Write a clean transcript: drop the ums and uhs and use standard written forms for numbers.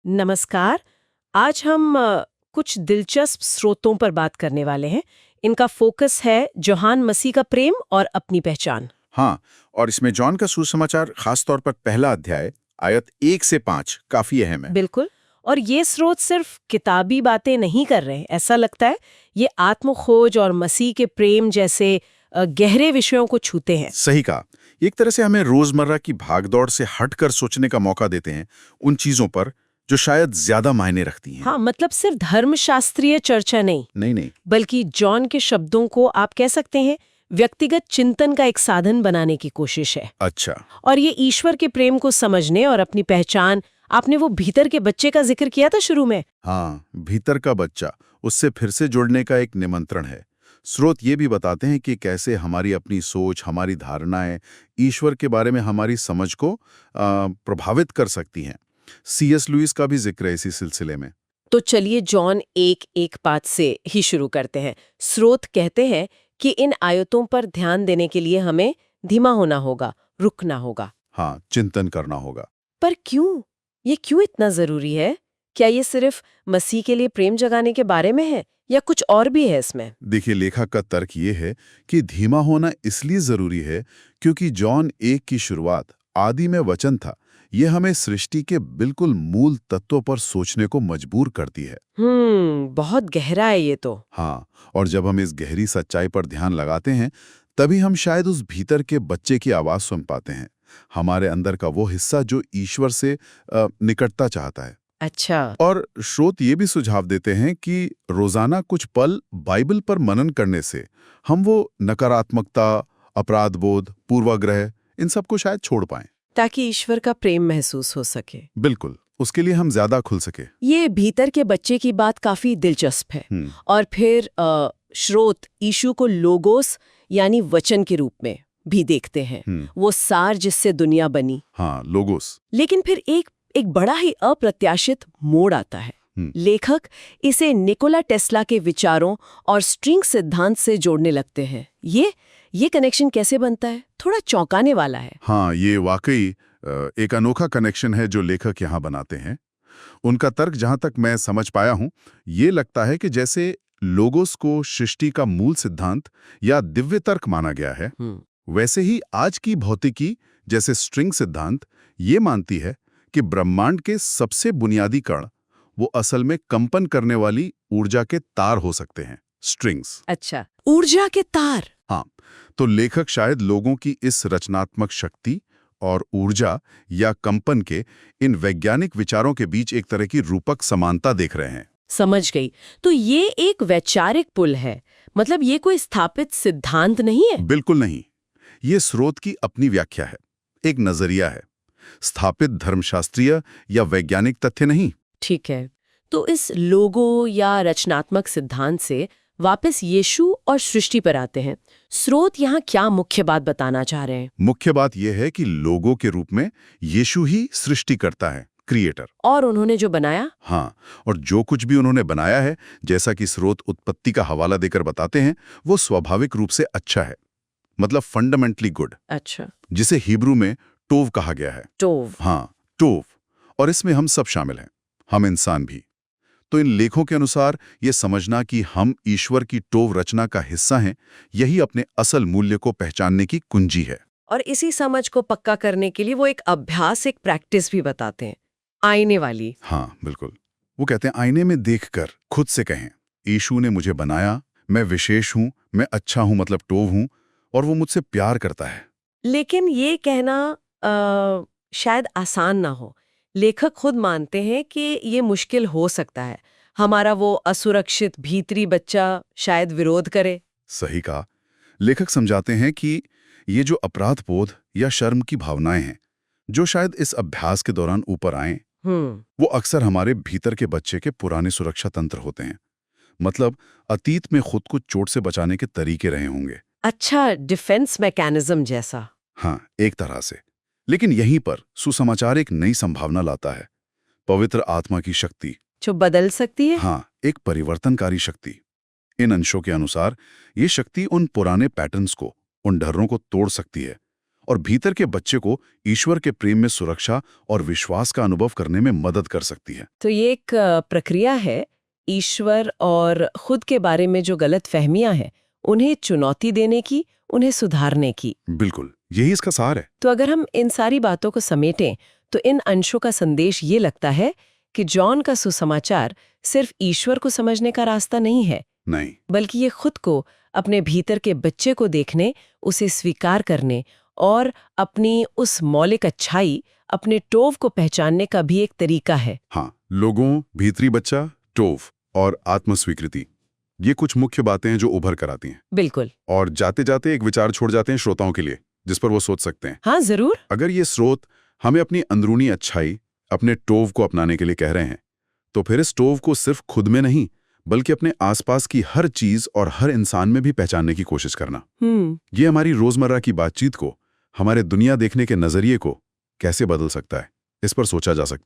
नमस्कार। आज हम कुछ दिलचस्प स्रोतों पर बात करने वाले हैं। इनका फोकस है यूहन्ना मसीह का प्रेम और अपनी पहचान। हाँ, और इसमें जॉन का सुसमाचार खास तौर पर पहला अध्याय आयत 1 से 5 काफी अहम है। बिल्कुल। और ये स्रोत सिर्फ किताबी बातें नहीं कर रहे, ऐसा लगता है ये आत्मखोज और मसीह के प्रेम जैसे गहरे विषयों को छूते हैं। सही कहा। एक तरह से हमें रोजमर्रा की भागदौड़ से हटकर सोचने का मौका देते हैं उन चीजों पर जो शायद ज्यादा मायने रखती हैं। हाँ, मतलब सिर्फ धर्मशास्त्रीय चर्चा नहीं, नहीं। बल्कि जॉन के शब्दों को आप कह सकते हैं व्यक्तिगत चिंतन का एक साधन बनाने की कोशिश है। अच्छा। और ये ईश्वर के प्रेम को समझने और अपनी पहचान, आपने वो भीतर के बच्चे का जिक्र किया था शुरू में। हाँ, भीतर का बच्चा, उससे फिर से जुड़ने का एक निमंत्रण है। स्रोत ये भी बताते हैं कि कैसे हमारी अपनी सोच, हमारी धारणाएं ईश्वर के बारे में हमारी समझ को प्रभावित कर सकती हैं। C.S. लुईस का भी जिक्र है इसी सिलसिले में। तो चलिए जॉन 1:1 से ही शुरू करते हैं। स्रोत कहते हैं कि इन आयतों पर ध्यान देने के लिए हमें धीमा होना होगा, रुकना होगा। हाँ, चिंतन करना होगा। पर क्यों? ये क्यों इतना जरूरी है? क्या ये सिर्फ मसीह के लिए प्रेम जगाने के बारे में है या कुछ और भी है इसमें? देखिए, लेखक का तर्क ये है कि धीमा होना इसलिए जरूरी है क्योंकि जॉन 1 की शुरुआत आदि में वचन था। ये हमें सृष्टि के बिल्कुल मूल तत्वों पर सोचने को मजबूर करती है। बहुत गहरा है ये तो। हाँ, और जब हम इस गहरी सच्चाई पर ध्यान लगाते हैं तभी हम शायद उस भीतर के बच्चे की आवाज सुन पाते हैं, हमारे अंदर का वो हिस्सा जो ईश्वर से निकटता चाहता है। अच्छा। और स्रोत ये भी सुझाव देते हैं कि रोजाना कुछ पल बाइबल पर मनन करने से हम वो नकारात्मकता, अपराधबोध, पूर्वाग्रह इन सबको शायद छोड़ पाएं। ताकि ईश्वर का प्रेम महसूस हो सके। बिल्कुल, उसके लिए हम ज्यादा खुल सके। ये भीतर के बच्चे की बात काफी दिलचस्प है। और फिर स्रोत यीशु को लोगोस यानी वचन के रूप में भी देखते हैं। वो सार जिससे दुनिया बनी। हाँ, लोगोस। लेकिन फिर एक बड़ा ही अप्रत्याशित मोड़ आता है। लेखक इसे निकोला टेस्ला के विचारों और स्ट्रिंग सिद्धांत से जोड़ने लगते हैं। ये कनेक्शन कैसे बनता है? थोड़ा चौंकाने वाला है। हाँ, ये वाकई एक अनोखा कनेक्शन है जो लेखक यहाँ बनाते हैं। उनका तर्क, जहां तक मैं समझ पाया हूं, ये लगता है कि जैसे लोगोस को सृष्टि का मूल सिद्धांत या दिव्य तर्क माना गया है, वैसे ही आज की भौतिकी जैसे स्ट्रिंग सिद्धांत ये मानती है कि ब्रह्मांड के सबसे बुनियादी कण वो असल में कंपन करने वाली ऊर्जा के तार हो सकते हैं, स्ट्रिंग्स। अच्छा, ऊर्जा के तार। हाँ, तो लेखक शायद लोगों की इस रचनात्मक शक्ति और ऊर्जा या कंपन के इन वैज्ञानिक विचारों के बीच एक तरह की रूपक समानता देख रहे हैं। समझ गई। तो ये एक वैचारिक पुल है, मतलब ये कोई स्थापित सिद्धांत नहीं है। बिल्कुल नहीं, ये स्रोत की अपनी व्याख्या है, एक नजरिया है, स्थापित धर्मशास्त्रीय या वैज्ञानिक तथ्य नहीं। ठीक है, तो इस लोगो या रचनात्मक सिद्धांत से वापस यीशु और सृष्टि पर आते हैं। स्रोत यहाँ क्या मुख्य बात बताना चाह रहे हैं? मुख्य बात यह है कि लोगों के रूप में यीशु ही सृष्टि करता है, क्रिएटर। और उन्होंने जो बनाया? हाँ, और जो कुछ भी उन्होंने बनाया है, जैसा कि स्रोत उत्पत्ति का हवाला देकर बताते हैं, वो स्वाभाविक रूप से अच्छा है, मतलब फंडामेंटली गुड। अच्छा। जिसे हिब्रू में टोव कहा गया है। टोव। हाँ, टोव। और इसमें हम सब शामिल हैं, हम इंसान भी। तो इन लेखों के अनुसार ये समझना कि हम ईश्वर की टोव रचना का हिस्सा हैं, यही अपने असल मूल्य को पहचानने की कुंजी है। और इसी समझ को पक्का करने के लिए वो एक अभ्यास, एक प्रैक्टिस भी बताते हैं, आईने वाली। हाँ, बिल्कुल। वो कहते हैं, आईने में देखकर खुद से कहें, यीशु ने मुझे बनाया, मैं विशेष हूं, मैं अच्छा हूं, मतलब टोव हूं, और वो मुझसे प्यार करता है। लेकिन ये कहना शायद आसान ना हो। लेखक खुद मानते हैं कि ये मुश्किल हो सकता है। हमारा वो असुरक्षित भीतरी बच्चा शायद विरोध करे। सही कहा। लेखक समझाते हैं कि ये जो अपराध बोध या शर्म की भावनाएं हैं, जो शायद इस अभ्यास के दौरान ऊपर आएं, वो अक्सर हमारे भीतर के बच्चे के पुराने सुरक्षा तंत्र होते हैं। मतलब अतीत में खुद को चोट से बचाने के तरीके रहे होंगे। अच्छा, डिफेंस मैकेनिज्म जैसा। हाँ, एक तरह से। लेकिन यहीं पर सुसमाचार एक नई संभावना लाता है, पवित्र आत्मा की शक्ति, जो बदल सकती है। हाँ, एक परिवर्तनकारी शक्ति। इन अंशों के अनुसार ये शक्ति उन पुराने पैटर्न्स को, उन डरों को तोड़ सकती है और भीतर के बच्चे को ईश्वर के प्रेम में सुरक्षा और विश्वास का अनुभव करने में मदद कर सकती है। तो ये एक प्रक्रिया है ईश्वर और खुद के बारे में जो गलत फहमियां हैं उन्हें चुनौती देने की, उन्हें सुधारने की। बिल्कुल, यही इसका सार है। तो अगर हम इन सारी बातों को समेटें तो इन अंशों का संदेश ये लगता है कि जॉन का सुसमाचार सिर्फ ईश्वर को समझने का रास्ता नहीं है, नहीं, बल्कि ये खुद को, अपने भीतर के बच्चे को देखने, उसे स्वीकार करने और अपनी उस मौलिक अच्छाई, अपने टोव को पहचानने का भी एक तरीका है। हाँ, लोगों, भीतरी बच्चा, टोव और आत्मस्वीकृति, ये कुछ मुख्य बातें हैं जो उभर कर आती हैं। बिल्कुल। और जाते जाते एक विचार छोड़ जाते हैं श्रोताओं के लिए, जिस पर वो सोच सकते हैं। हाँ, जरूर। अगर ये स्रोत हमें अपनी अंदरूनी अच्छाई, अपने टोव को अपनाने के लिए कह रहे हैं, तो फिर इस टोव को सिर्फ खुद में नहीं, बल्कि अपने आसपास की हर चीज और हर इंसान में भी पहचानने की कोशिश करना। ये हमारी रोजमर्रा की बातचीत को, हमारे दुनिया देखने के नजरिए को कैसे बदल सकता है, इस पर सोचा जा सकता है।